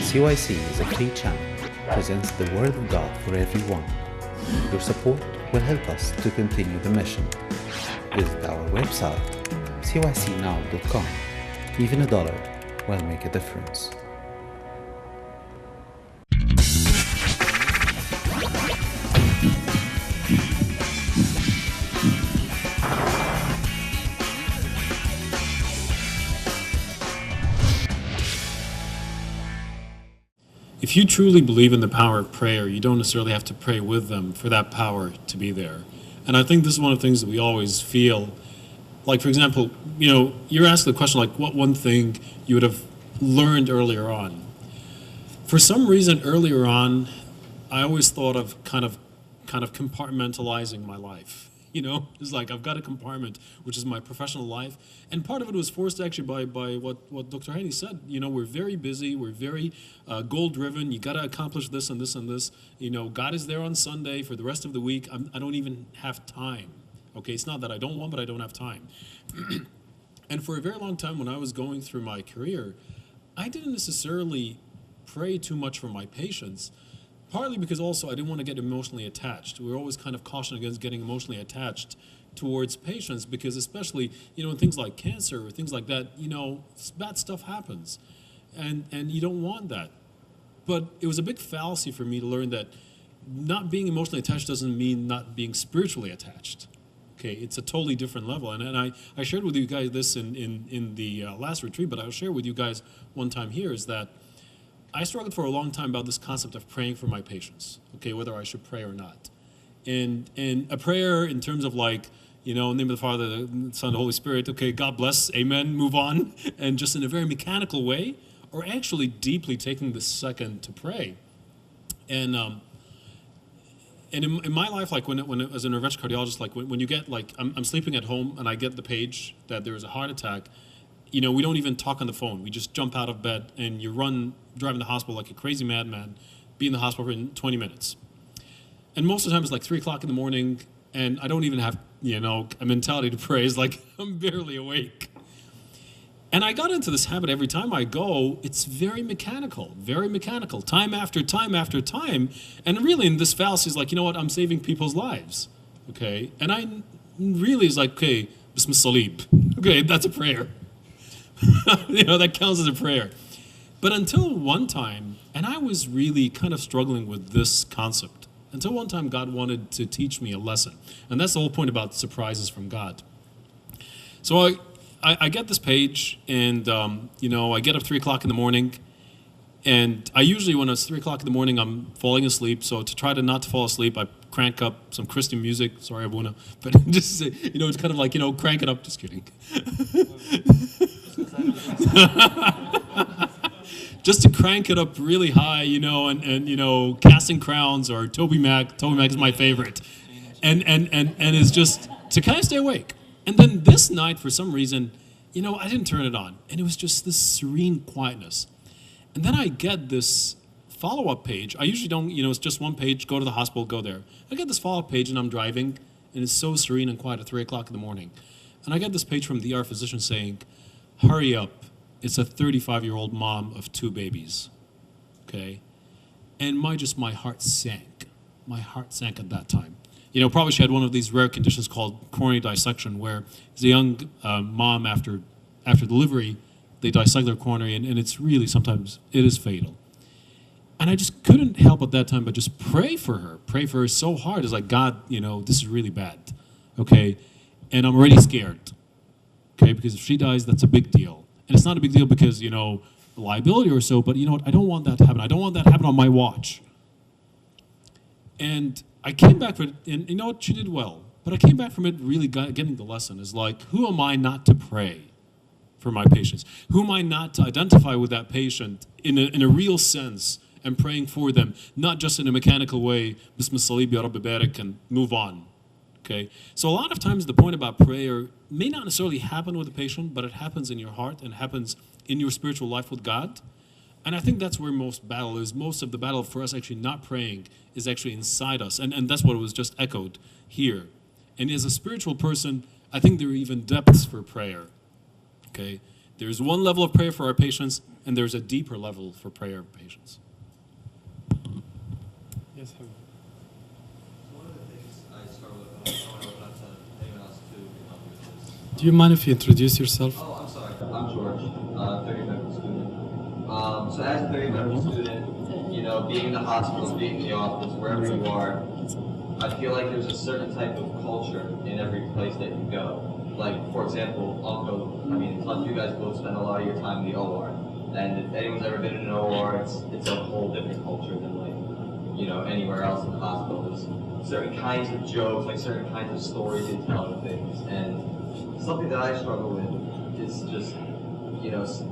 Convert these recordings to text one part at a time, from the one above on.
CYC is a free channel, presents the Word of God for everyone. Your support will help us to continue the mission. Visit our website, cycnow.com. Even $1 will make a difference. If you truly believe in the power of prayer, you don't necessarily have to pray with them for that power to be there. And I think this is one of the things that we always feel. Like, for example, you're asked the question, like, what one thing you would have learned earlier on? For some reason, earlier on, I always thought of kind of compartmentalizing my life. It's like I've got a compartment, which is my professional life. And part of it was forced actually by what Dr. Haney said. We're very busy. We're very goal-driven. You got to accomplish this and this and this. God is there on Sunday. For the rest of the week, I don't even have time. Okay, it's not that I don't want, but I don't have time. And for a very long time when I was going through my career, I didn't necessarily pray too much for my patients. Partly because also I didn't want to get emotionally attached. We were always kind of cautioned against getting emotionally attached towards patients because especially, in things like cancer or things like that, bad stuff happens. And you don't want that. But it was a big fallacy for me to learn that not being emotionally attached doesn't mean not being spiritually attached. Okay, it's a totally different level. And I shared with you guys this in the last retreat, but I'll share with you guys one time here is that I struggled for a long time about this concept of praying for my patients, okay, whether I should pray or not. And a prayer in terms of like, in the name of the Father, the Son, the Holy Spirit, okay, God bless, amen, move on, and just in a very mechanical way, or actually deeply taking the second to pray. And in my life, like when as an intervention cardiologist, like when you get like, I'm sleeping at home and I get the page that there is a heart attack, we don't even talk on the phone. We just jump out of bed and you driving the hospital like a crazy madman, be in the hospital in 20 minutes. And most of the time it's like 3 o'clock in the morning and I don't even have, a mentality to pray. It's like I'm barely awake. And I got into this habit every time I go, it's very mechanical, time after time after time. And really in this fallacy is like, I'm saving people's lives, okay? And I really is like, okay, Bismillah Salib. Okay, that's a prayer. That counts as a prayer. But until one time, and I was really kind of struggling with this concept, until one time God wanted to teach me a lesson. And that's the whole point about surprises from God. So I get this page, and I get up 3 o'clock in the morning, and I usually, when it's 3 o'clock in the morning, I'm falling asleep. So to try to not to fall asleep, I crank up some Christian music. Sorry, Abuna, but just it's kind of like crank it up. Just kidding. Just to crank it up really high, and Casting Crowns or Toby Mac. Toby Mac is my favorite, and it's just to kind of stay awake. And then this night, for some reason, I didn't turn it on, and it was just this serene quietness. And then I get this follow-up page. I usually don't, it's just one page. Go to the hospital, go there. I get this follow-up page, and I'm driving, and it's so serene and quiet at 3 o'clock in the morning. And I get this page from the ER physician saying, "Hurry up. It's a 35-year-old mom of 2 babies." Okay? And my heart sank. My heart sank at that time. Probably she had one of these rare conditions called coronary dissection, where as a young mom after delivery, they dissect their coronary, and it's really, sometimes it is fatal. And I just couldn't help at that time but just pray for her. Pray for her so hard. It's like, God, this is really bad. Okay? And I'm already scared. Okay? Because if she dies, that's a big deal. And it's not a big deal because, liability or so, but I don't want that to happen. I don't want that to happen on my watch. And I came back from it, and she did well. But I came back from it really getting the lesson is like, who am I not to pray for my patients? Who am I not to identify with that patient in a real sense and praying for them, not just in a mechanical way, Bismillah Salib Ya Rabbi Barak, and move on. Okay? So a lot of times the point about prayer may not necessarily happen with the patient, but it happens in your heart and happens in your spiritual life with God. And I think that's where most battle is. Most of the battle for us actually not praying is actually inside us. And that's what was just echoed here. And as a spiritual person, I think there are even depths for prayer. Okay? There's one level of prayer for our patients, and there's a deeper level for prayer patience. Yes, One of the things I struggle with, and I want to open up to anyone else too can help me with this. Do you mind if you introduce yourself? Oh, I'm sorry. I'm George, 30 medical student. So as a 30 medical student, you know, being in the hospital, being in the office, wherever you are, I feel like there's a certain type of culture in every place that you go. Like, for example, you guys both spend a lot of your time in the OR. And if anyone's ever been in an OR, it's a whole different culture than anywhere else in the hospital. There's certain kinds of jokes, like certain kinds of stories they tell and things. And something that I struggle with is just,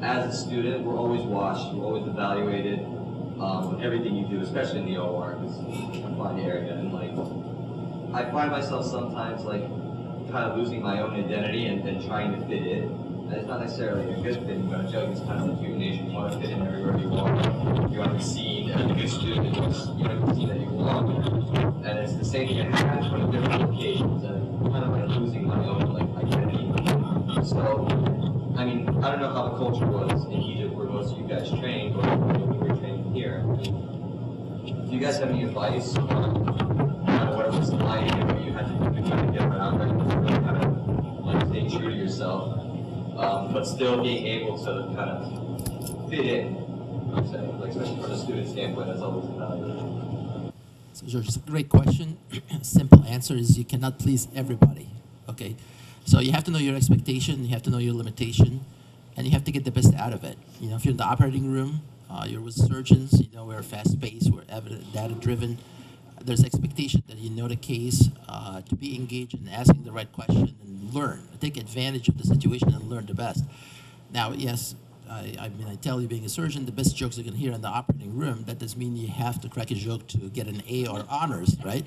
as a student, we're always watched, we're always evaluated with everything you do, especially in the OR, because it's a confined area. And I find myself sometimes kind of losing my own identity and trying to fit in. And it's not necessarily a good thing, but I feel like it's kind of like human nature. You want to fit in everywhere you are. You want to be seen as a good student. You want to be seen that you belong there. And it's the same thing that happens on different occasions. And I'm kind of losing my own identity. So, I don't know how the culture was in Egypt where most of you guys trained, or we were training here. Do you guys have any advice on what it was like and what you had to do to kind of get around there? Kind of stay true to yourself. But still being able to kind of fit in, I'm saying, especially from a student standpoint, that's always valuable. So, George, it's a great question. Simple answer is you cannot please everybody. Okay, so you have to know your expectation, you have to know your limitation, and you have to get the best out of it. If you're in the operating room, you're with surgeons. We're fast-paced, we're data-driven. There's expectation that you know the case, to be engaged in asking the right question and learn. Take advantage of the situation and learn the best. Now, yes, I tell you, being a surgeon, the best jokes you can hear in the operating room, that doesn't mean you have to crack a joke to get an A or honors, right?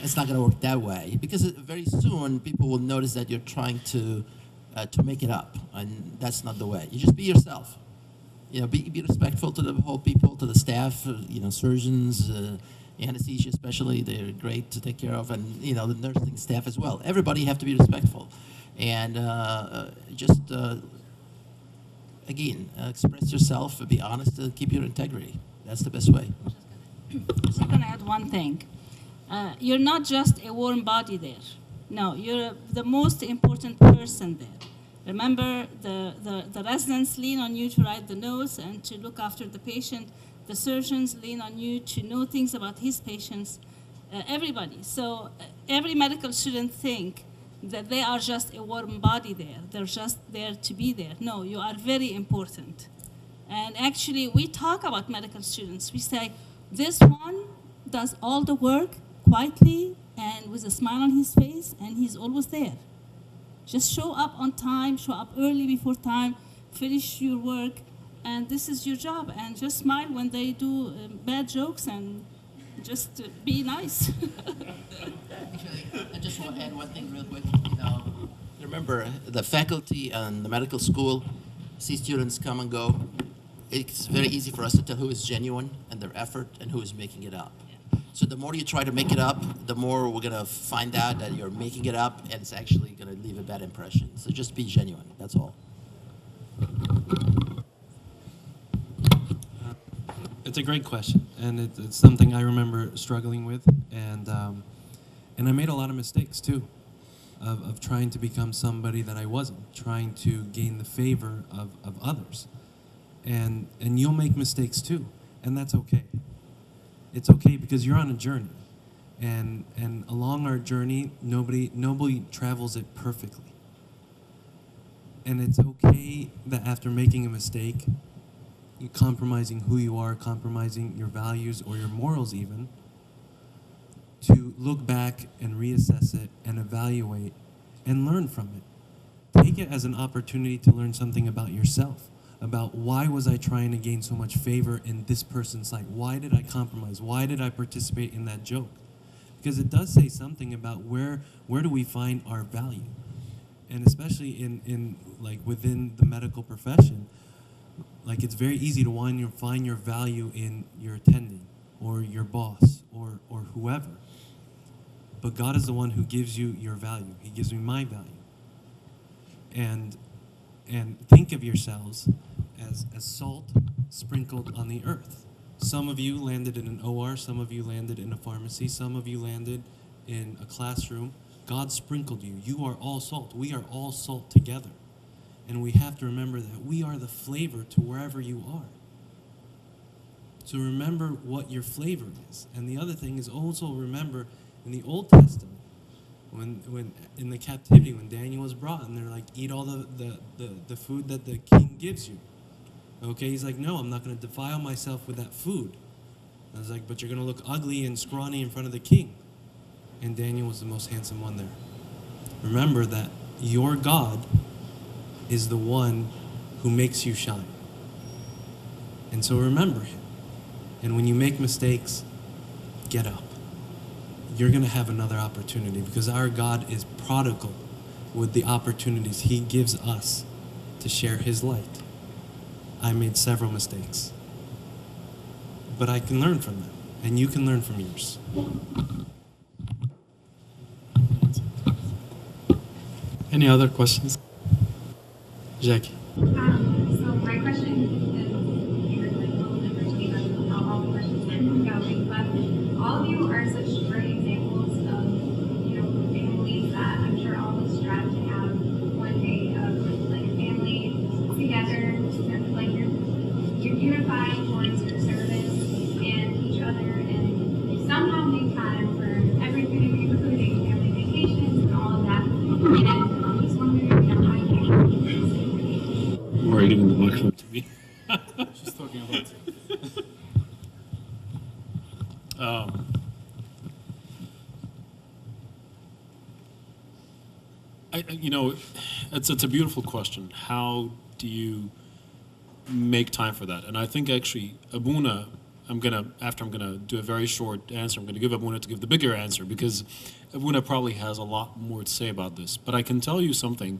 It's not going to work that way, because very soon people will notice that you're trying to make it up, and that's not the way. You just be yourself. Be respectful to the whole people, to the staff, surgeons, anesthesia especially, they're great to take care of, and the nursing staff as well. Everybody have to be respectful, and again, express yourself, be honest, and keep your integrity. That's the best way. So I'm going to add one thing. You're not just a warm body there. No, you're the most important person there. Remember, the residents lean on you to write the notes and to look after the patient. The surgeons lean on you to know things about his patients, everybody. So every medical student think that they are just a warm body there. They're just there to be there. No, you are very important. And actually, we talk about medical students. We say, this one does all the work quietly and with a smile on his face, and he's always there. Just show up on time, show up early before time, finish your work, and this is your job. And just smile when they do bad jokes, and just be nice. I just want to add one thing real quick. Remember, the faculty and the medical school see students come and go. It's very easy for us to tell who is genuine in their effort and who is making it up. So the more you try to make it up, the more we're going to find out that you're making it up, and it's actually going to leave a bad impression. So just be genuine. That's all. It's a great question, and it's something I remember struggling with, and I made a lot of mistakes too, of trying to become somebody that I wasn't, trying to gain the favor of others, and you'll make mistakes too, and that's okay. It's okay, because you're on a journey, and along our journey, nobody travels it perfectly, and it's okay that after making a mistake, compromising who you are, compromising your values or your morals even, to look back and reassess it and evaluate and learn from it. Take it as an opportunity to learn something about yourself, about why was I trying to gain so much favor in this person's sight? Why did I compromise? Why did I participate in that joke? Because it does say something about where do we find our value. And especially in within the medical profession, it's very easy to find your value in your attending or your boss or whoever. But God is the one who gives you your value. He gives me my value. And think of yourselves as salt sprinkled on the earth. Some of you landed in an OR, some of you landed in a pharmacy, some of you landed in a classroom. God sprinkled you. You are all salt. We are all salt together. And we have to remember that we are the flavor to wherever you are. So remember what your flavor is. And the other thing is also remember in the Old Testament, when in the captivity, when Daniel was brought, and they're like, eat all the food that the king gives you. Okay, he's like, no, I'm not going to defile myself with that food. I was like, but you're going to look ugly and scrawny in front of the king. And Daniel was the most handsome one there. Remember that your God is the one who makes you shine. And so remember him. And when you make mistakes, get up. You're going to have another opportunity because our God is prodigal with the opportunities he gives us to share his light. I made several mistakes, but I can learn from them, and you can learn from yours. Any other questions? Jackie. So my question is like a little different to me than how all the questions are going, but all of you are such great examples of, families that I'm sure all of us strive to have one day of like a family together, like you're unified towards your service and each other, and somehow make time for everything, including family vacations and all of that. And I'm just wondering, how you can We're giving the microphone to me. She's talking about it's a beautiful question. How do you make time for that? And I think actually Abuna, I'm gonna do a very short answer. I'm gonna give Abuna to give the bigger answer because Abuna probably has a lot more to say about this. But I can tell you something.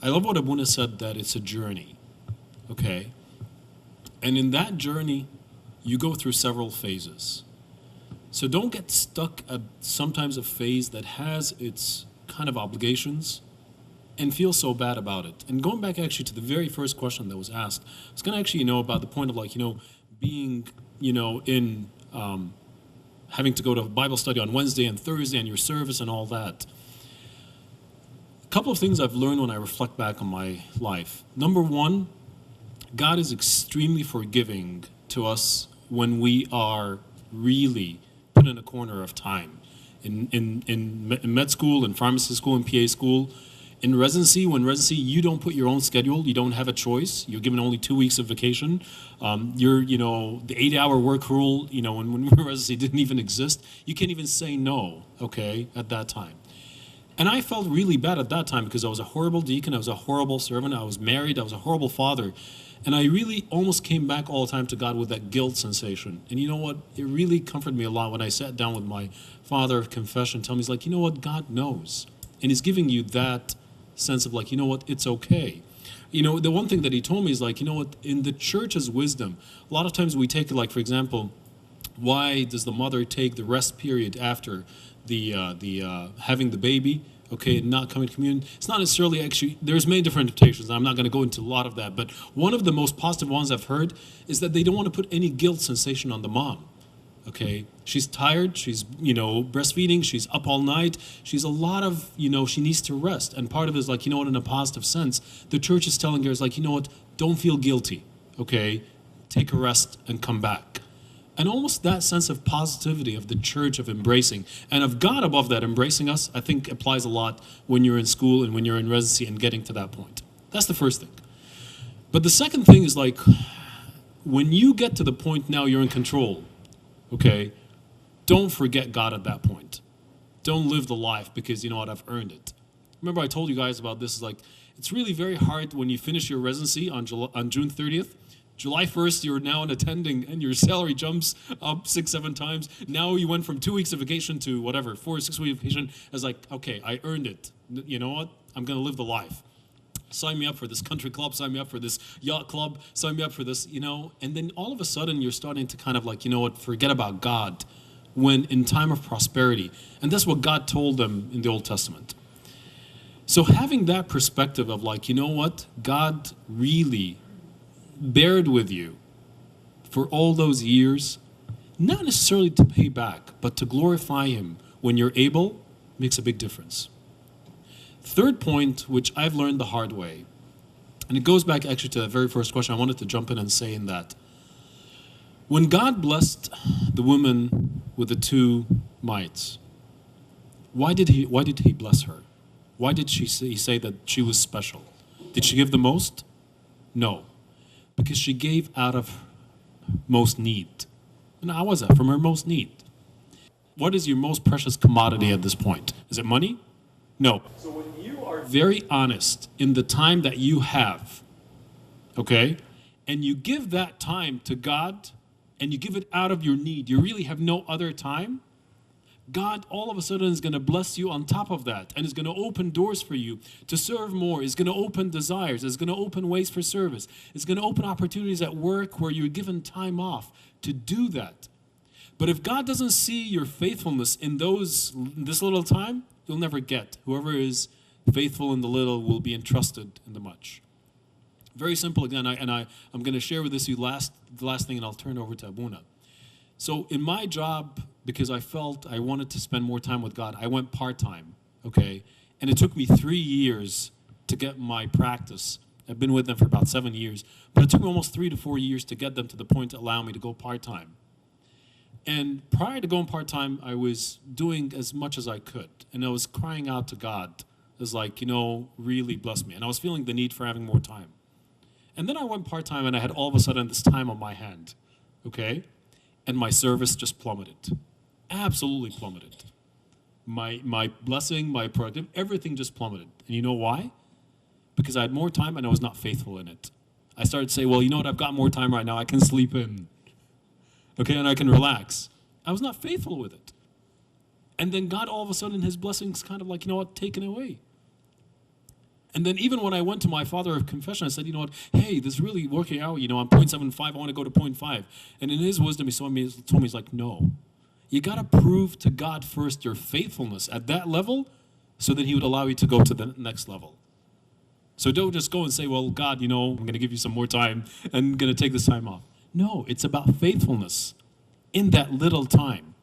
I love what Abuna said, that it's a journey. Okay? And in that journey, you go through several phases. So don't get stuck at sometimes a phase that has its kind of obligations and feel so bad about it. And going back actually to the very first question that was asked, I was going to actually, about the point of like, being, in having to go to Bible study on Wednesday and Thursday and your service and all that. A couple of things I've learned when I reflect back on my life. Number one, God is extremely forgiving to us when we are really put in a corner of time. In med school, in pharmacy school, in PA school, in residency, you don't put your own schedule, you don't have a choice, you're given only 2 weeks of vacation. The 8-hour work rule, when residency didn't even exist, you can't even say no, okay, at that time. And I felt really bad at that time because I was a horrible deacon, I was a horrible servant, I was married, I was a horrible father. And I really almost came back all the time to God with that guilt sensation. And you know what? It really comforted me a lot when I sat down with my father of confession, tell me, he's like, you know what? God knows. And he's giving you that sense of like, you know what? It's okay. The one thing that he told me is like, you know what? In the church's wisdom, a lot of times we take it like, for example, why does the mother take the rest period after the having the baby? Okay, and not coming to communion. It's not necessarily actually, there's many different interpretations. I'm not going to go into a lot of that, but one of the most positive ones I've heard is that they don't want to put any guilt sensation on the mom. Okay, she's tired, she's, breastfeeding, she's up all night, she's a lot of, she needs to rest. And part of it is like, in a positive sense, the church is telling her, is like, don't feel guilty, okay? Take a rest and come back. And almost that sense of positivity of the church, of embracing, and of God above that embracing us, I think applies a lot when you're in school and when you're in residency and getting to that point. That's the first thing. But the second thing is like, when you get to the point now you're in control, okay, don't forget God at that point. Don't live the life because you know what, I've earned it. Remember I told you guys about this, like, it's really very hard when you finish your residency on June 30th. July 1st, you're now an attending and your salary jumps up 6-7 times. Now you went from 2 weeks of vacation to whatever, 4 or 6 weeks of vacation. As like, okay, I earned it. You know what? I'm going to live the life. Sign me up for this country club, sign me up for this yacht club, sign me up for this, And then all of a sudden you're starting to kind of like, forget about God when in time of prosperity. And that's what God told them in the Old Testament. So having that perspective of like, God really bared with you for all those years, not necessarily to pay back, but to glorify him when you're able, makes a big difference. Third point, which I've learned the hard way, and it goes back actually to the very first question. I wanted to jump in and say in that when God blessed the woman with the 2 mites, why did he bless her? Why did he say that she was special? Did she give the most? No, because she gave out of most need. And how was that? From her most need. What is your most precious commodity at this point? Is it money? No. So when you are very honest in the time that you have, okay, and you give that time to God and you give it out of your need, you really have no other time, God all of a sudden is going to bless you on top of that and is going to open doors for you to serve more, is going to open desires, is going to open ways for service, is going to open opportunities at work where you're given time off to do that. But if God doesn't see your faithfulness in this little time, you'll never get. Whoever is faithful in the little will be entrusted in the much. Very simple again, I'm going to share with you the last thing, and I'll turn over to Abuna. So in my job, because I felt I wanted to spend more time with God, I went part-time, okay? And it took me 3 years to get my practice. I've been with them for about 7 years, but it took me almost 3 to 4 years to get them to the point to allow me to go part-time. And prior to going part-time, I was doing as much as I could. And I was crying out to God, as like, really bless me. And I was feeling the need for having more time. And then I went part-time and I had all of a sudden this time on my hand, okay? And my service just plummeted. Absolutely plummeted. My blessing, my productivity, everything just plummeted. And you know why? Because I had more time and I was not faithful in it. I started to say, well, you know what, I've got more time right now, I can sleep in. Okay, and I can relax. I was not faithful with it. And then God, all of a sudden, his blessings kind of like, taken away. And then even when I went to my father of confession, I said, hey, this is really working out. I'm 0.75, I want to go to 0.5. And in his wisdom, he told me, he's like, no. You got to prove to God first your faithfulness at that level so that he would allow you to go to the next level. So don't just go and say, well, God, I'm going to give you some more time and I'm going to take this time off. No, it's about faithfulness in that little time.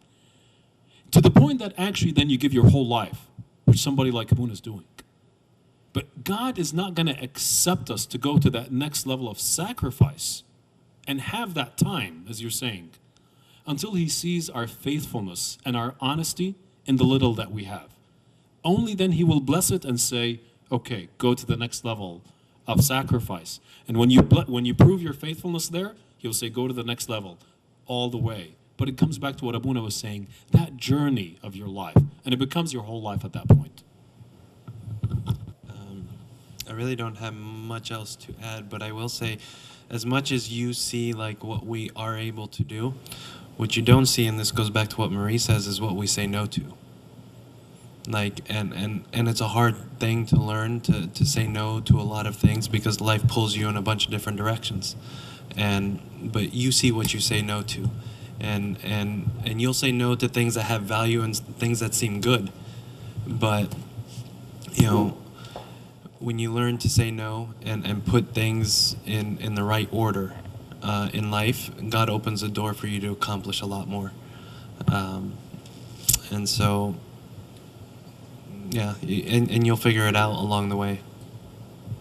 To the point that actually then you give your whole life, which somebody like Abuna is doing. But God is not going to accept us to go to that next level of sacrifice and have that time, as you're saying, until he sees our faithfulness and our honesty in the little that we have. Only then he will bless it and say, okay, go to the next level of sacrifice. And when you prove your faithfulness there, he'll say, go to the next level all the way. But it comes back to what Abuna was saying, that journey of your life. And it becomes your whole life at that point. I really don't have much else to add, but I will say, as much as you see like what we are able to do, what you don't see, and this goes back to what Marie says, is what we say no to. Like, and it's a hard thing to learn to say no to a lot of things because life pulls you in a bunch of different directions. But you see what you say no to. And you'll say no to things that have value and things that seem good. But, when you learn to say no and put things in the right order in life, God opens a door for you to accomplish a lot more. And so, yeah, and you'll figure it out along the way.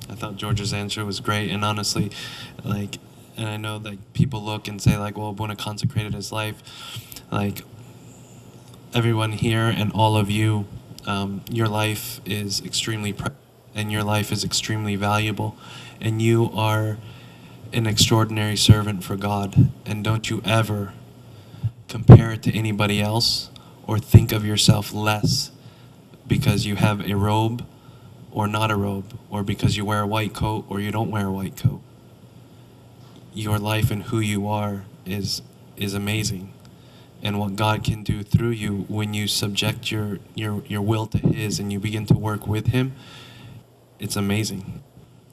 I thought George's answer was great, and honestly, and I know that people look and say well, Abuna consecrated his life. Everyone here and all of you, your life is extremely and your life is extremely valuable, and you are an extraordinary servant for God. And don't you ever compare it to anybody else or think of yourself less because you have a robe or not a robe, or because you wear a white coat or you don't wear a white coat. Your life and who you are is amazing. And what God can do through you when you subject your will to his and you begin to work with him, it's amazing.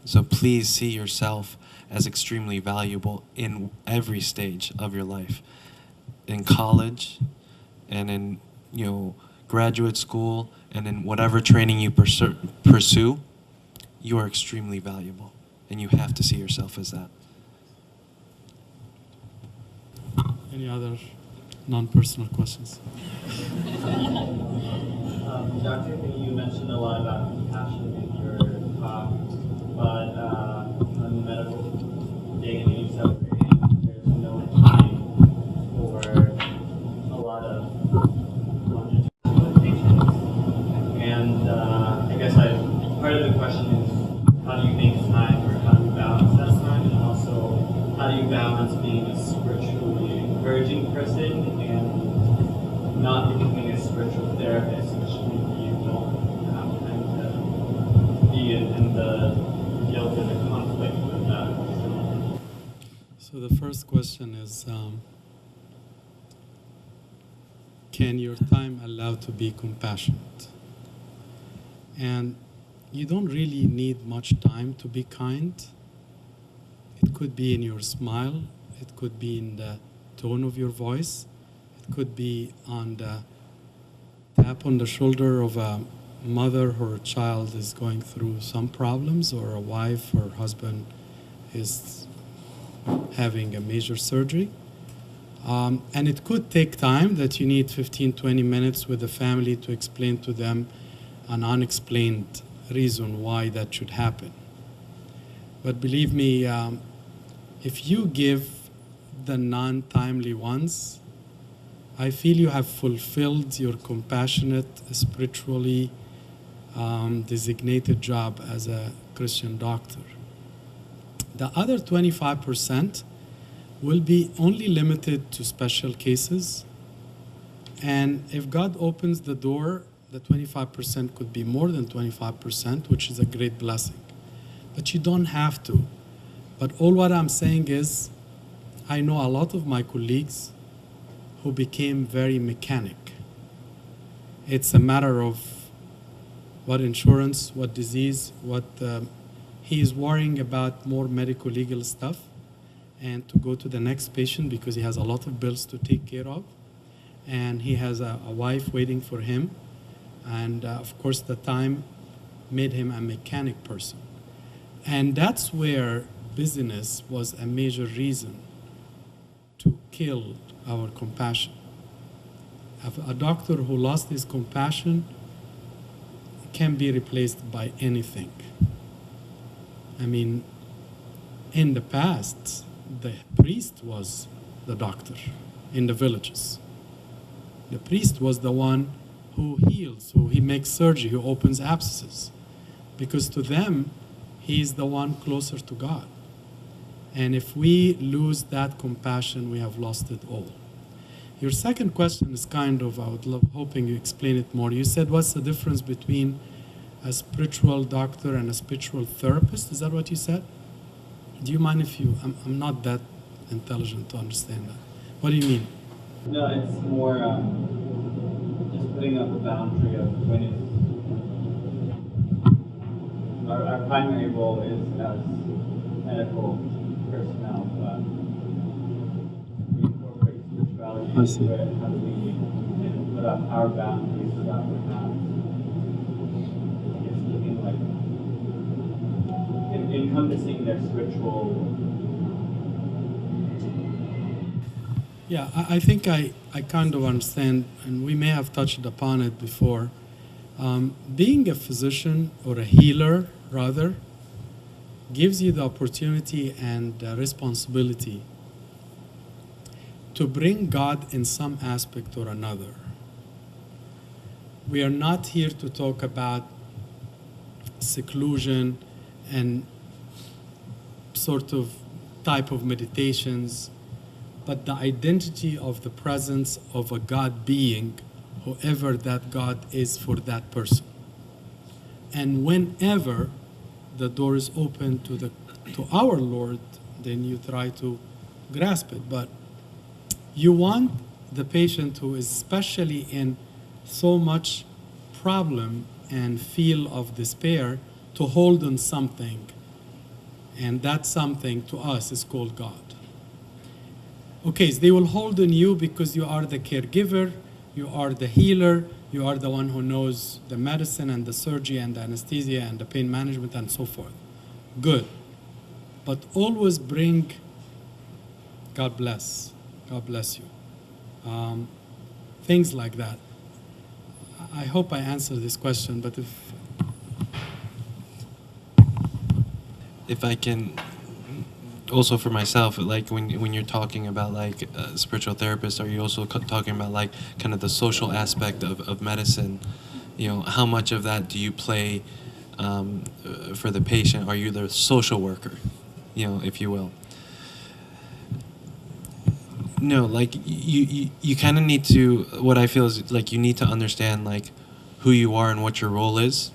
So please see yourself as extremely valuable in every stage of your life. In college and in graduate school and in whatever training you pursue, you are extremely valuable. And you have to see yourself as that. Any other non-personal questions? Dr. Lee, you mentioned a lot about compassion in your talk, but on the medical day that you celebrating, there's no time for a lot of longitudinal patients. And I guess part of the question is, how do you make time, or how do you balance that time, and also how do you balance being a spiritually encouraging person and not becoming a spiritual therapist, which maybe you don't have time to be in the guilt and the conflict with that. So the first question is, can your time allow to be compassionate? And you don't really need much time to be kind. It could be in your smile. It could be in the tone of your voice. It could be on the tap on the shoulder of a mother or a child is going through some problems, or a wife or husband is having a major surgery. And it could take time, that you need 15, 20 minutes with the family to explain to them an unexplained reason why that should happen. But believe me, if you give the non-timely ones, I feel you have fulfilled your compassionate, spiritually designated job as a Christian doctor. The other 25% will be only limited to special cases. And if God opens the door, the 25% could be more than 25%, which is a great blessing. But you don't have to. But all what I'm saying is, I know a lot of my colleagues who became very mechanic. It's a matter of what insurance, what disease, what he is worrying about more medical legal stuff, and to go to the next patient because he has a lot of bills to take care of, and he has a wife waiting for him, and of course the time made him a mechanic person. And that's where busyness was a major reason to kill our compassion. A doctor who lost his compassion can be replaced by anything. I mean, in the past, the priest was the doctor in the villages. The priest was the one who heals, who he makes surgery, who opens abscesses. Because to them, he's the one closer to God. And if we lose that compassion, we have lost it all. Your second question is kind of, I would love, hoping you explain it more. You said, what's the difference between a spiritual doctor and a spiritual therapist? Is that what you said? Do you mind if you, I'm not that intelligent to understand that. What do you mean? No, it's more just putting up a boundary of when it's, our primary role is as medical personnel, but we incorporate spirituality into it. How do we put up our boundaries so that we're not, it's looking like encompassing their spiritual. Yeah, I think I kind of understand, and we may have touched upon it before. Being a physician, or a healer rather, gives you the opportunity and the responsibility to bring God in some aspect or another. We are not here to talk about seclusion and sort of type of meditations, but the identity of the presence of a God being, whoever that God is for that person. And whenever the door is open to our Lord, then you try to grasp it. But you want the patient who is especially in so much problem and feel of despair to hold on something. And that something to us is called God. Okay, so they will hold on you because you are the caregiver, you are the healer, you are the one who knows the medicine and the surgery and the anesthesia and the pain management and so forth. Good. But always bring God bless, God bless you. Things like that. I hope I answered this question, but if I can, also for myself, like when you're talking about like a spiritual therapist, are you also talking about like kind of the social aspect of medicine? You know, how much of that do you play for the patient? Are you the social worker, you know, if you will? No, like you kind of need to, what I feel is like you need to understand like who you are and what your role is.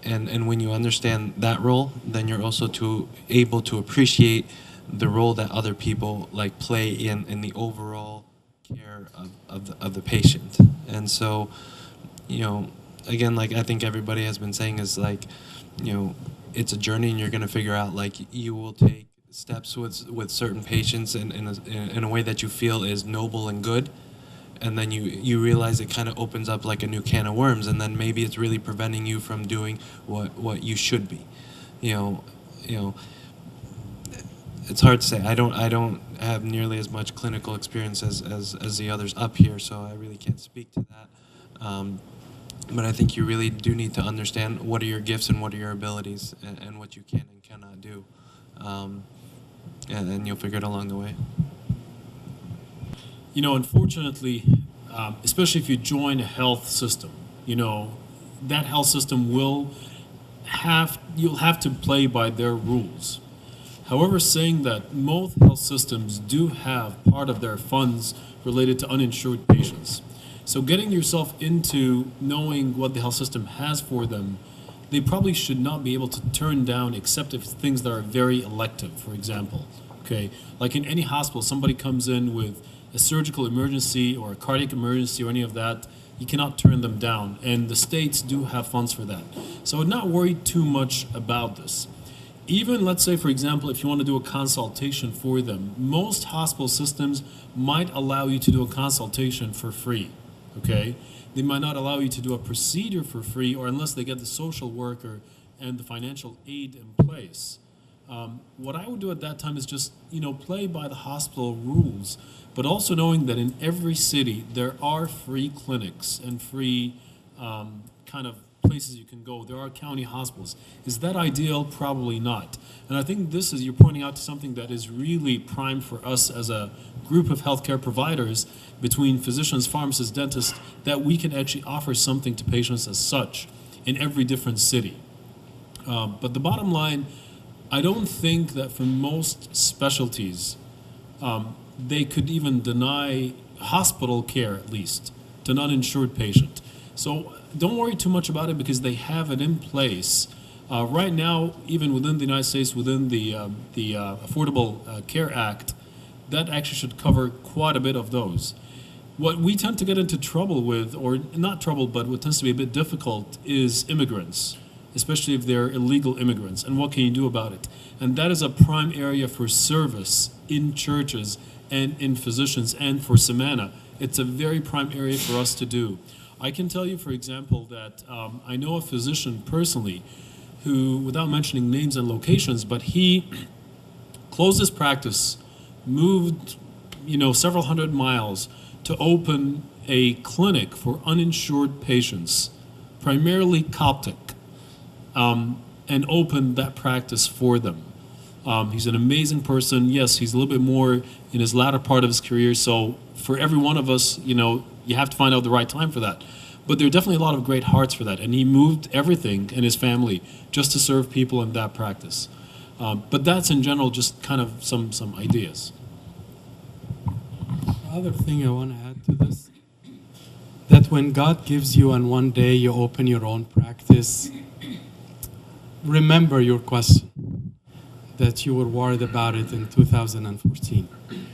And when you understand that role, then you're also able to appreciate the role that other people like play in the overall care of the patient. And so, you know, again, like I think everybody has been saying is like, you know, it's a journey and you're going to figure out like you will take steps with certain patients in a way that you feel is noble and good. And then you realize it kind of opens up like a new can of worms, and then maybe it's really preventing you from doing what you should be. You know, it's hard to say. I don't have nearly as much clinical experience as the others up here, so I really can't speak to that. But I think you really do need to understand what are your gifts and what are your abilities and what you can and cannot do. And you'll figure it along the way. You know, unfortunately, especially if you join a health system, you know, that health system you'll have to play by their rules. However, saying that most health systems do have part of their funds related to uninsured patients. So getting yourself into knowing what the health system has for them, they probably should not be able to turn down except if things that are very elective, for example. Okay, like in any hospital, somebody comes in with a surgical emergency or a cardiac emergency or any of that, you cannot turn them down. And the states do have funds for that. So I would not worry too much about this. Even, let's say, for example, if you want to do a consultation for them, most hospital systems might allow you to do a consultation for free, okay? They might not allow you to do a procedure for free, or unless they get the social worker and the financial aid in place. What I would do at that time is just, you know, play by the hospital rules, but also knowing that in every city there are free clinics and free kind of places you can go. There are county hospitals. Is that ideal? Probably not. And I think this is, you're pointing out to something that is really prime for us as a group of healthcare providers between physicians, pharmacists, dentists, that we can actually offer something to patients as such in every different city. But the bottom line, I don't think that for most specialties, they could even deny hospital care, at least, to an uninsured patient. So don't worry too much about it because they have it in place. Right now, even within the United States, within the Affordable Care Act, that actually should cover quite a bit of those. What we tend to get into trouble with, or not trouble, but what tends to be a bit difficult, is immigrants, especially if they're illegal immigrants, and what can you do about it? And that is a prime area for service in churches and in physicians and for CMANA. It's a very prime area for us to do. I can tell you, for example, that I know a physician personally who, without mentioning names and locations, but he closed his practice, moved, you know, several hundred miles to open a clinic for uninsured patients, primarily Coptic, and opened that practice for them. He's an amazing person. Yes, he's a little bit more in his latter part of his career, so for every one of us, you know, you have to find out the right time for that. But there are definitely a lot of great hearts for that, and he moved everything in his family just to serve people in that practice. But that's in general just kind of some ideas. The other thing I want to add to this, that when God gives you and one day you open your own practice, remember your question that you were worried about it in 2014.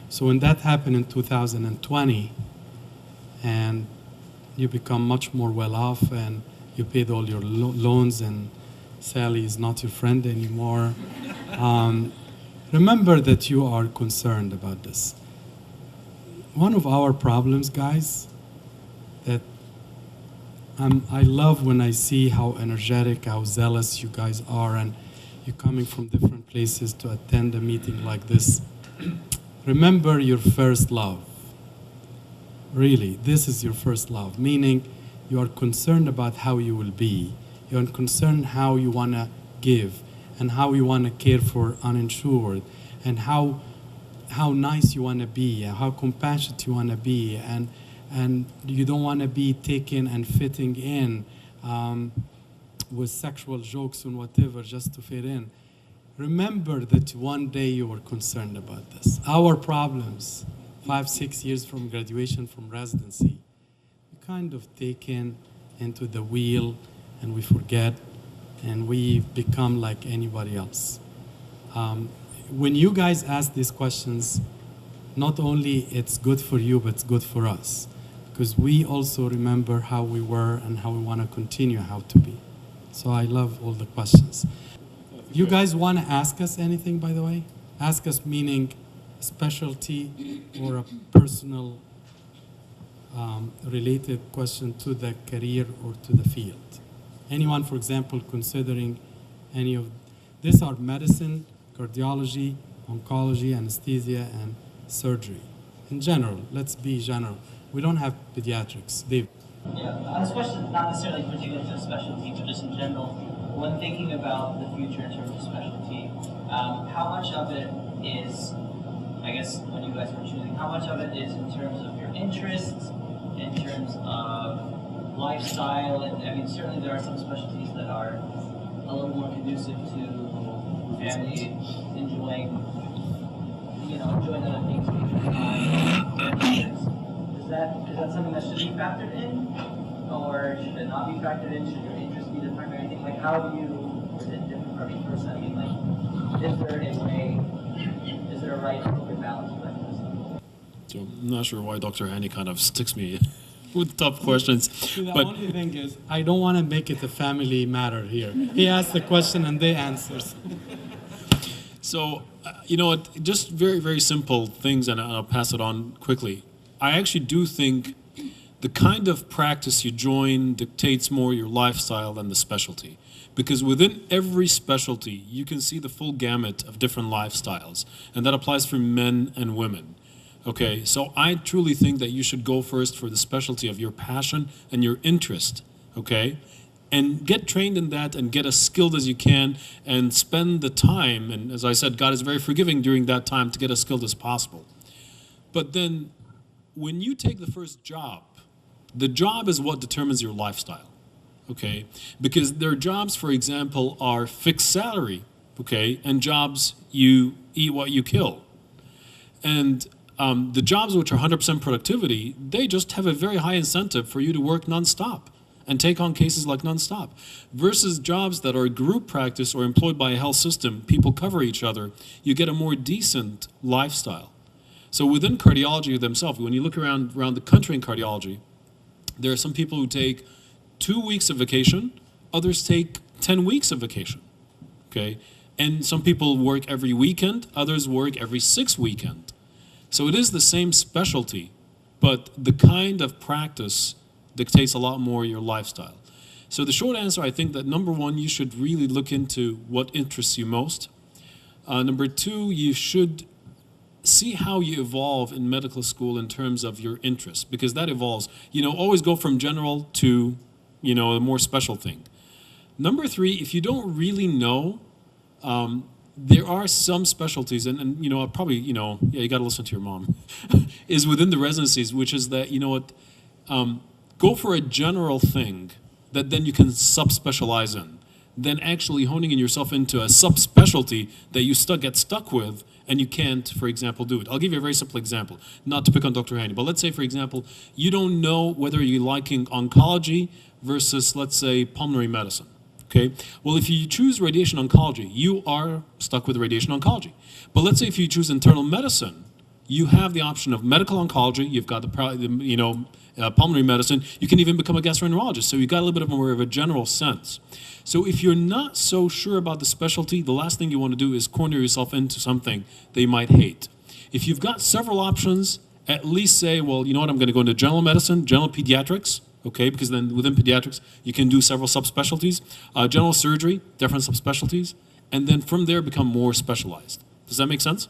So when that happened in 2020 and you become much more well off and you paid all your loans and Sally is not your friend anymore, remember that you are concerned about this. One of our problems, guys, that I love when I see how energetic, how zealous you guys are, and you're coming from different places to attend a meeting like this. remember your first love. Really, this is your first love, meaning you are concerned about how you will be. You are concerned how you want to give and how you want to care for uninsured and how nice you want to be and how compassionate you want to be, and you don't want to be taken and fitting in with sexual jokes and whatever just to fit in. Remember that one day you were concerned about this. Our problems, 5-6 years from graduation from residency, we kind of taken into the wheel and we forget and we become like anybody else. When you guys ask these questions, not only it's good for you, but it's good for us, because we also remember how we were and how we want to continue how to be. So I love all the questions. You guys want to ask us anything, by the way? Ask us meaning specialty or a personal related question to the career or to the field. Anyone, for example, considering any of these are medicine, cardiology, oncology, anesthesia, and surgery. In general, let's be general. We don't have pediatrics. Dave. Yeah, this question is not necessarily particular to a specialty, but just in general. When thinking about the future in terms of specialty, how much of it is, I guess, when you guys were choosing, how much of it is in terms of your interests, in terms of lifestyle, and I mean, certainly there are some specialties that are a little more conducive to family enjoying other things. Is that something that should be factored in, or should it not be factored in? Should your interest be the primary thing? Like, how do you, or is it different for each person? I mean, like, is there a right or balance for that person? So I'm not sure why Dr. Hani kind of sticks me with tough questions. See, the but only thing is, I don't want to make it a family matter here. He asks the question and they answer. So, you know what, just very, very simple things, and I'll pass it on quickly. I actually do think the kind of practice you join dictates more your lifestyle than the specialty. Because within every specialty, you can see the full gamut of different lifestyles. And that applies for men and women. Okay, so I truly think that you should go first for the specialty of your passion and your interest, okay? And get trained in that and get as skilled as you can and spend the time. And as I said, God is very forgiving during that time to get as skilled as possible. But then when you take the first job, the job is what determines your lifestyle, okay? Because their jobs, for example, are fixed salary, okay? And jobs, you eat what you kill. And the jobs which are 100% productivity, they just have a very high incentive for you to work nonstop and take on cases like nonstop. Versus jobs that are group practice or employed by a health system, people cover each other, you get a more decent lifestyle. So within cardiology themselves, when you look around the country in cardiology, there are some people who take 2 weeks of vacation, others take 10 weeks of vacation, okay? And some people work every weekend, others work every 6 weekends. So it is the same specialty, but the kind of practice dictates a lot more your lifestyle. So the short answer, I think that number one, you should really look into what interests you most. Number two, you should see how you evolve in medical school in terms of your interests, because that evolves. You know, always go from general to, you know, a more special thing. Number three, if you don't really know, there are some specialties, and you know, probably, you know, yeah, you got to listen to your mom, is within the residencies, which is that, you know what, go for a general thing that then you can subspecialize in, then actually honing in yourself into a subspecialty that you get stuck with and you can't, for example, do it. I'll give you a very simple example, not to pick on Dr. Hani, but let's say, for example, you don't know whether you're liking oncology versus, let's say, pulmonary medicine. Okay, well, if you choose radiation oncology, you are stuck with radiation oncology. But let's say if you choose internal medicine, you have the option of medical oncology, you've got pulmonary medicine, you can even become a gastroenterologist, so you've got a little bit more of a general sense. So if you're not so sure about the specialty, the last thing you want to do is corner yourself into something that you might hate. If you've got several options, at least say, well, you know what, I'm going to go into general medicine, general pediatrics, okay, because then within pediatrics, you can do several subspecialties, general surgery, different subspecialties, and then from there become more specialized. Does that make sense?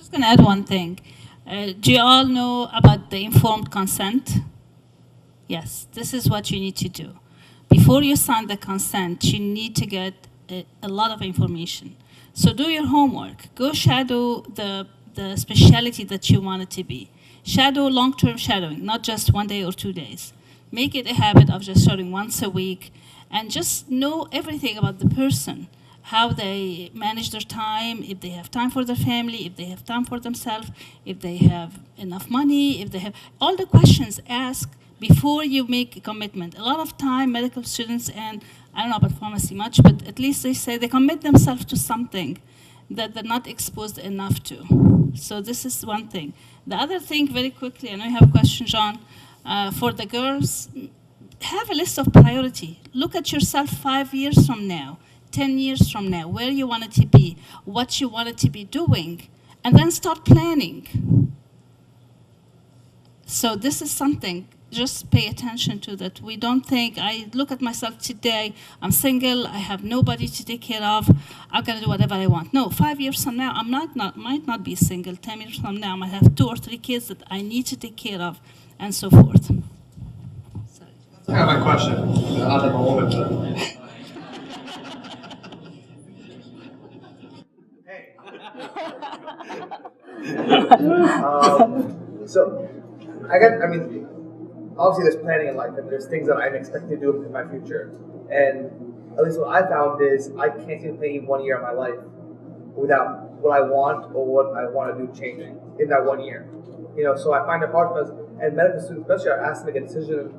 just going to add one thing. Do you all know about the informed consent? Yes, this is what you need to do. Before you sign the consent, you need to get a lot of information. So do your homework. Go shadow the specialty that you want it to be. Shadow long-term shadowing, not just 1 day or 2 days. Make it a habit of just shadowing once a week, and just know everything about the person, how they manage their time, if they have time for their family, if they have time for themselves, if they have enough money, if they have all the questions asked before you make a commitment. A lot of time, medical students, and I don't know about pharmacy much, but at least they say they commit themselves to something that they're not exposed enough to. So this is one thing. The other thing, very quickly, I know you have a question, John, for the girls, have a list of priority. Look at yourself 5 years from now, 10 years from now, where you want it to be, what you want it to be doing, and then start planning. So this is something, just pay attention to that. We don't think, I look at myself today, I'm single, I have nobody to take care of, I'm gonna do whatever I want. No, 5 years from now, I might not be single. 10 years from now, I might have 2 or 3 kids that I need to take care of, and so forth. I have my question. At the moment. Hey. So, I mean, obviously there's planning in life, and there's things that I'm expecting to do in my future. And at least what I found is I can't even plan 1 year of my life without what I want or what I want to do changing in that 1 year. You know, so I find it hard because, and medical students especially are asked to make a decision,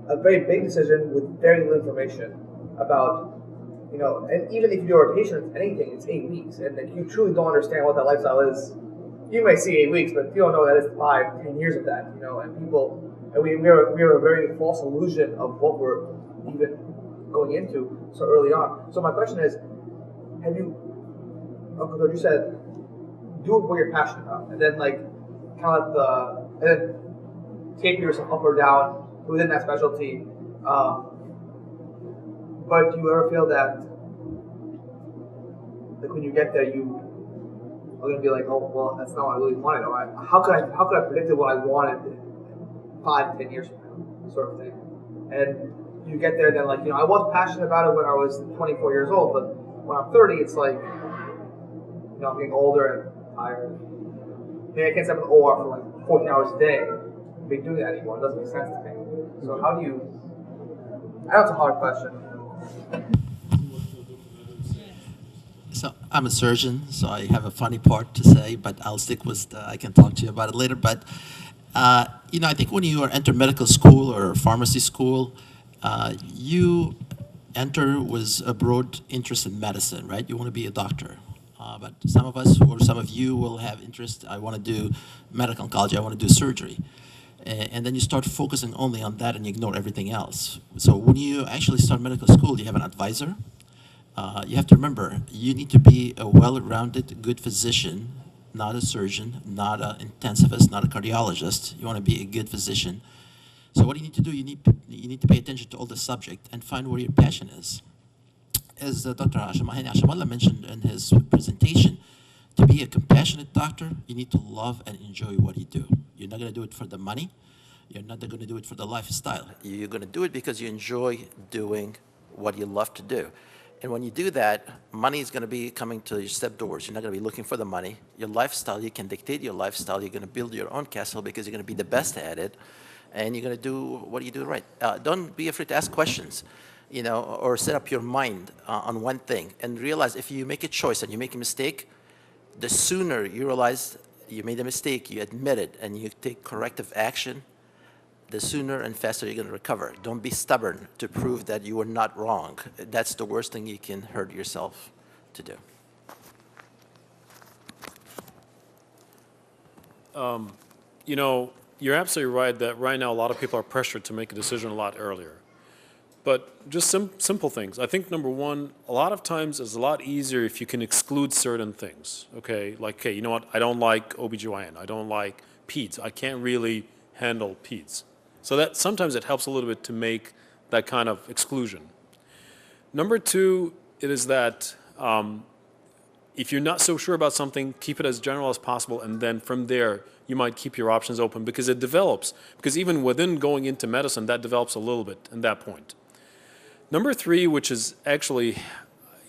a very big decision with very little information about, you know, and even if you're a patient, anything, it's 8 weeks, and if you truly don't understand what that lifestyle is, you may see 8 weeks, but you don't know that it's 5, 10 years of that, you know, and people, and we're a very false illusion of what we're even going into so early on. So my question is, have you, Uncle George, you said, do what you're passionate about, and then like, kind of and then taper yourself up or down within that specialty. But do you ever feel that, like when you get there, you are going to be like, oh, well, that's not what I really wanted, or how could I predict what I wanted 5, 10 years from now, sort of thing. And you get there, and then like, you know, I was passionate about it when I was 24 years old, but when I'm 30, it's like, you know, I'm getting older and tired. I mean, I can't step in the OR for like 14 hours a day. I've been doing that anymore. It doesn't make sense to me. So how do you, I know it's a hard question. So I'm a surgeon, so I have a funny part to say, but I'll stick with, I can talk to you about it later. But, you know, I think when you enter medical school or pharmacy school, you enter with a broad interest in medicine, right? You want to be a doctor. But some of us, or some of you, will have interest, I want to do medical oncology, I want to do surgery. And then you start focusing only on that and you ignore everything else. So when you actually start medical school, you have an advisor. You have to remember, you need to be a well-rounded, good physician, not a surgeon, not an intensivist, not a cardiologist. You want to be a good physician. So what you need to do, you need to pay attention to all the subject and find where your passion is. As Dr. Hashamallah mentioned in his presentation, to be a compassionate doctor, you need to love and enjoy what you do. You're not going to do it for the money. You're not going to do it for the lifestyle. You're going to do it because you enjoy doing what you love to do. And when you do that, money is going to be coming to your step doors. You're not going to be looking for the money. Your lifestyle, you can dictate your lifestyle. You're going to build your own castle because you're going to be the best at it. And you're going to do what you do right. Don't be afraid to ask questions, you know, or set up your mind on one thing. And realize if you make a choice and you make a mistake, the sooner you realize you made a mistake, you admit it, and you take corrective action, the sooner and faster you're going to recover. Don't be stubborn to prove that you were not wrong. That's the worst thing you can hurt yourself to do. You know, you're absolutely right that right now a lot of people are pressured to make a decision a lot earlier. But just simple things. I think number one, a lot of times it's a lot easier if you can exclude certain things, okay? Like, okay, you know what, I don't like OBGYN, I don't like peds, I can't really handle peds. So that sometimes it helps a little bit to make that kind of exclusion. Number two, it is that if you're not so sure about something, keep it as general as possible, and then from there, you might keep your options open because it develops. Because even within going into medicine, that develops a little bit at that point. Number 3, which is actually,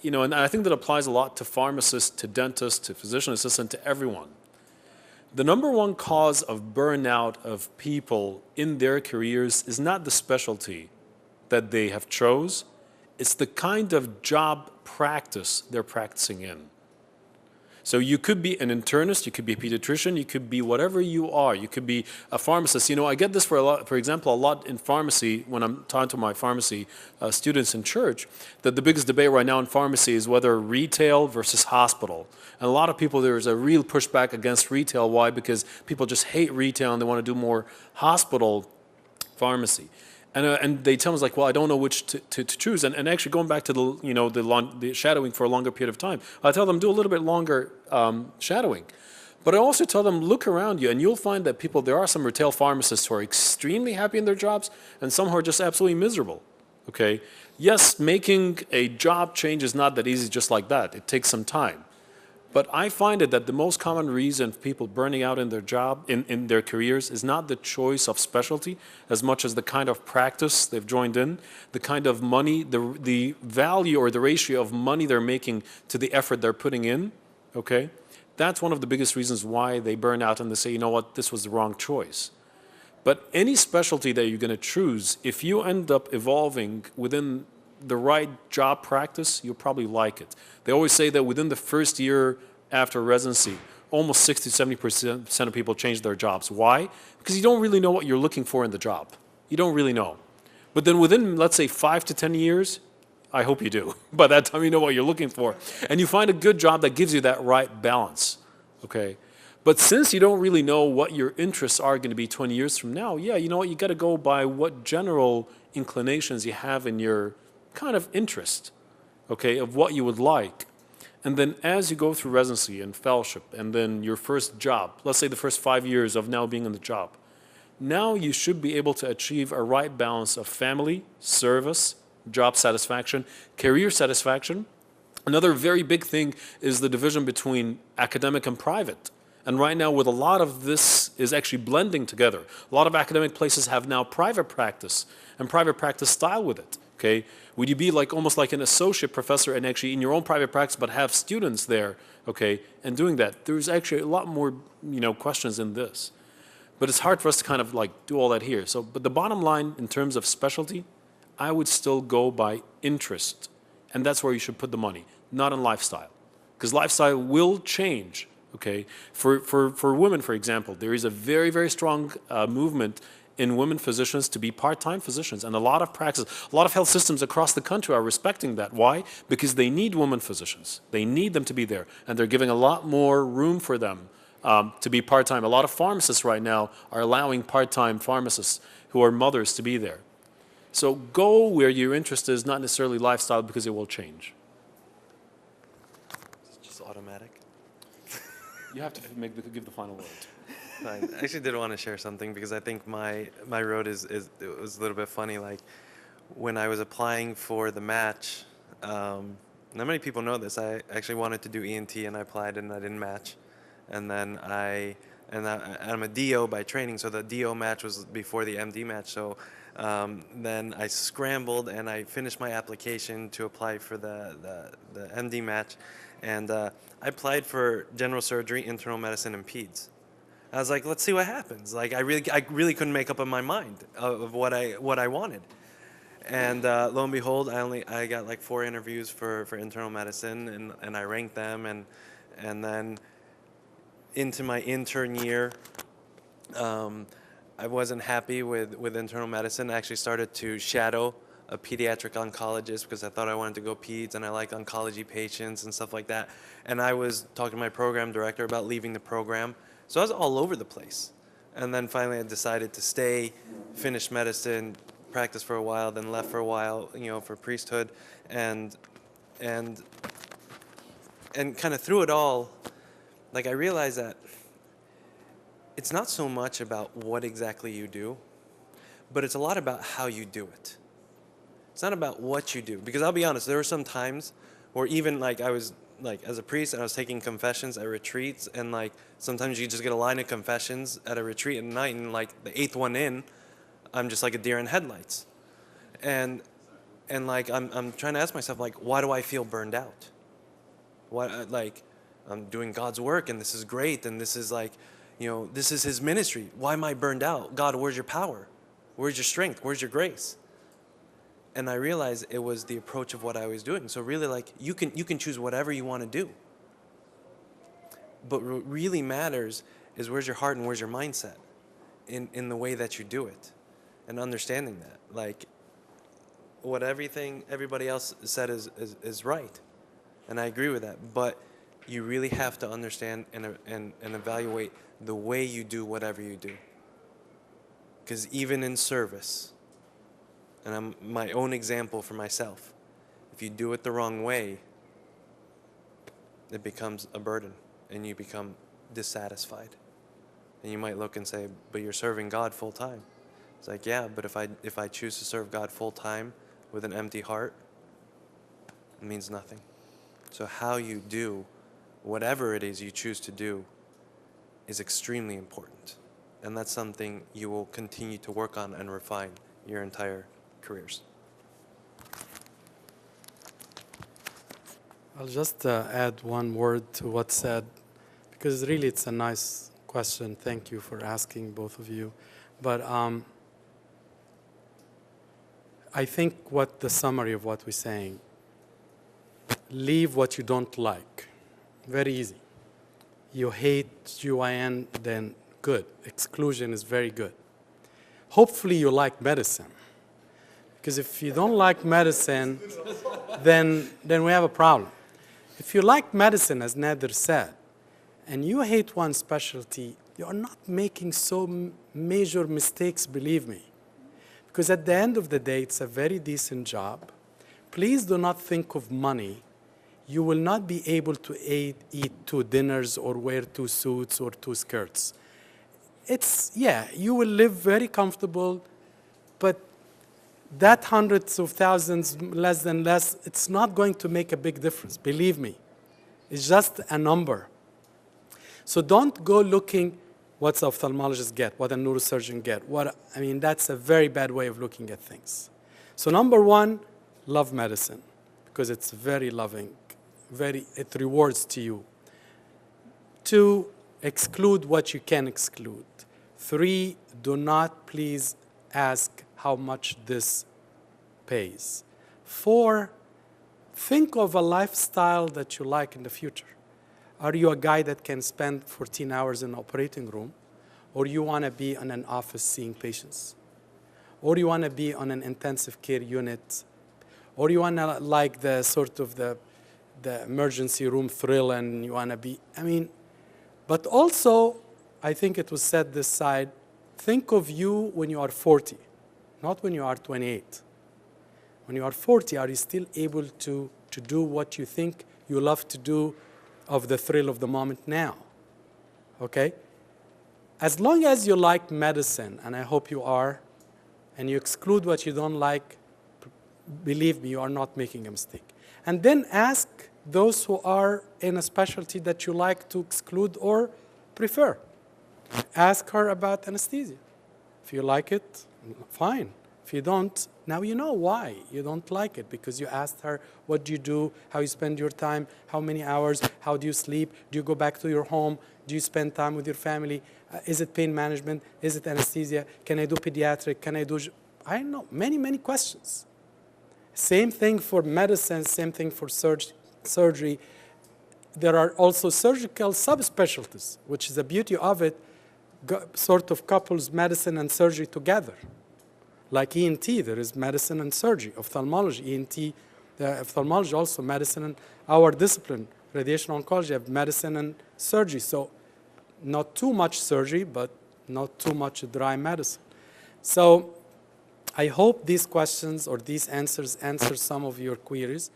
and I think that applies a lot to pharmacists, to dentists, to physician assistants, to everyone. The number 1 cause of burnout of people in their careers is not the specialty that they have chose, it's the kind of job practice they're practicing in. So you could be an internist, you could be a pediatrician, you could be whatever you are. You could be a pharmacist. I get this for example, a lot in pharmacy when I'm talking to my pharmacy students in church, that the biggest debate right now in pharmacy is whether retail versus hospital. And a lot of people, there's a real pushback against retail. Why? Because people just hate retail and they want to do more hospital pharmacy. And they tell us like, well, I don't know which to choose. And actually going back to the shadowing for a longer period of time, I tell them do a little bit longer shadowing. But I also tell them look around you and you'll find that there are some retail pharmacists who are extremely happy in their jobs and some who are just absolutely miserable. Okay? Yes, making a job change is not that easy just like that. It takes some time. But I find it that the most common reason for people burning out in their job, in their careers, is not the choice of specialty as much as the kind of practice they've joined in, the kind of money, the value or the ratio of money they're making to the effort they're putting in, okay? That's one of the biggest reasons why they burn out and they say, you know what, this was the wrong choice. But any specialty that you're going to choose, if you end up evolving within the right job practice, you'll probably like it. They always say that within the first year after residency, almost 60 to 70% of people change their jobs. Why? Because you don't really know what you're looking for in the job. You don't really know. But then within, let's say, 5 to 10 years, I hope you do. By that time, you know what you're looking for. And you find a good job that gives you that right balance. Okay? But since you don't really know what your interests are going to be 20 years from now, yeah, you know what? You got to go by what general inclinations you have in your kind of interest, okay, of what you would like. And then as you go through residency and fellowship and then your first job, let's say the first 5 years of now being in the job, now you should be able to achieve a right balance of family, service, job satisfaction, career satisfaction. Another very big thing is the division between academic and private. And right now, with a lot of this is actually blending together. A lot of academic places have now private practice and private practice style with it. Okay, would you be like almost like an associate professor and actually in your own private practice, but have students there? Okay, and doing that, there's actually a lot more questions in this, but it's hard for us to kind of like do all that here. So, but the bottom line in terms of specialty, I would still go by interest, and that's where you should put the money, not in lifestyle, because lifestyle will change. Okay, for women, for example, there is a very, very strong movement in women physicians to be part-time physicians. And a lot of practice, a lot of health systems across the country are respecting that. Why? Because they need women physicians. They need them to be there. And they're giving a lot more room for them to be part-time. A lot of pharmacists right now are allowing part-time pharmacists who are mothers to be there. So go where your interest is, not necessarily lifestyle, because it will change. It's just automatic. You have to give the final word. I actually did want to share something because I think my road it was a little bit funny. Like when I was applying for the match, not many people know this. I actually wanted to do ENT and I applied and I didn't match. And then I'm a DO by training, so the DO match was before the MD match. So then I scrambled and I finished my application to apply for the MD match, and I applied for general surgery, internal medicine, and peds. I was like, let's see what happens. Like I really couldn't make up in my mind of what I wanted. And lo and behold, I got like 4 interviews for internal medicine, and I ranked them, and then into my intern year, I wasn't happy with internal medicine. I actually started to shadow a pediatric oncologist because I thought I wanted to go peds and I like oncology patients and stuff like that. And I was talking to my program director about leaving the program. So I was all over the place. And then finally I decided to stay, finish medicine, practice for a while, then left for a while, for priesthood. And kind of through it all, like I realized that it's not so much about what exactly you do, but it's a lot about how you do it. It's not about what you do. Because I'll be honest, there were some times where even like I was like as a priest, and I was taking confessions at retreats, and like sometimes you just get a line of confessions at a retreat at night, and like the eighth one in, I'm just like a deer in headlights, and like I'm trying to ask myself, like, why do I feel burned out? Why, like, I'm doing God's work, and this is great, and this is like, you know, this is His ministry. Why am I burned out? God, where's your power? Where's your strength? Where's your grace? And I realized it was the approach of what I was doing. So really, like, you can choose whatever you want to do. But what really matters is where's your heart and where's your mindset in the way that you do it, and understanding that, like, what everybody else said is right, and I agree with that. But you really have to understand and evaluate the way you do whatever you do. Because even in service, and I'm my own example for myself, if you do it the wrong way, it becomes a burden, and you become dissatisfied. And you might look and say, but you're serving God full time. It's like, yeah, but if I choose to serve God full time with an empty heart, it means nothing. So how you do whatever it is you choose to do is extremely important. And that's something you will continue to work on and refine your entire careers. I'll just add one word to what's said, because really it's a nice question. Thank you for asking, both of you. But I think what the summary of what we're saying, leave what you don't like. Very easy. You hate UIN, then good. Exclusion is very good. Hopefully you like medicine. Because if you don't like medicine, then we have a problem. If you like medicine, as Nader said, and you hate one specialty, you're not making so major mistakes, believe me. Because at the end of the day, it's a very decent job. Please do not think of money. You will not be able to eat 2 dinners or wear 2 suits or 2 skirts. You will live very comfortable, but that hundreds of thousands, less, it's not going to make a big difference, believe me. It's just a number. So don't go looking what's an ophthalmologist get, what a neurosurgeon get. That's a very bad way of looking at things. So number 1, love medicine, because it's very loving, it rewards to you. 2, exclude what you can exclude. 3, do not please ask how much this pays. 4, think of a lifestyle that you like in the future. Are you a guy that can spend 14 hours in an operating room, or you want to be in an office seeing patients, or you want to be on an intensive care unit, or you want to like the sort of the emergency room thrill, and you want to be, but also, I think it was said this side, think of you when you are 40, not when you are 28. When you are 40, are you still able to do what you think you love to do of the thrill of the moment now? Okay? As long as you like medicine, and I hope you are, and you exclude what you don't like, believe me, you are not making a mistake. And then ask those who are in a specialty that you like to exclude or prefer. Ask her about anesthesia. If you like it, fine. If you don't, now you know why you don't like it, because you asked her, what do you do, how you spend your time, how many hours, how do you sleep, do you go back to your home, do you spend time with your family, is it pain management, is it anesthesia, can I do pediatric, can I do, I don't know, many questions. Same thing for medicine, same thing for surgery. There are also surgical subspecialties, which is the beauty of it, sort of couples medicine and surgery together. Like ENT, there is medicine and surgery. Ophthalmology, ENT, the ophthalmology also medicine, and our discipline, radiation oncology, have medicine and surgery. So not too much surgery, but not too much dry medicine. So I hope these questions or these answers answer some of your queries.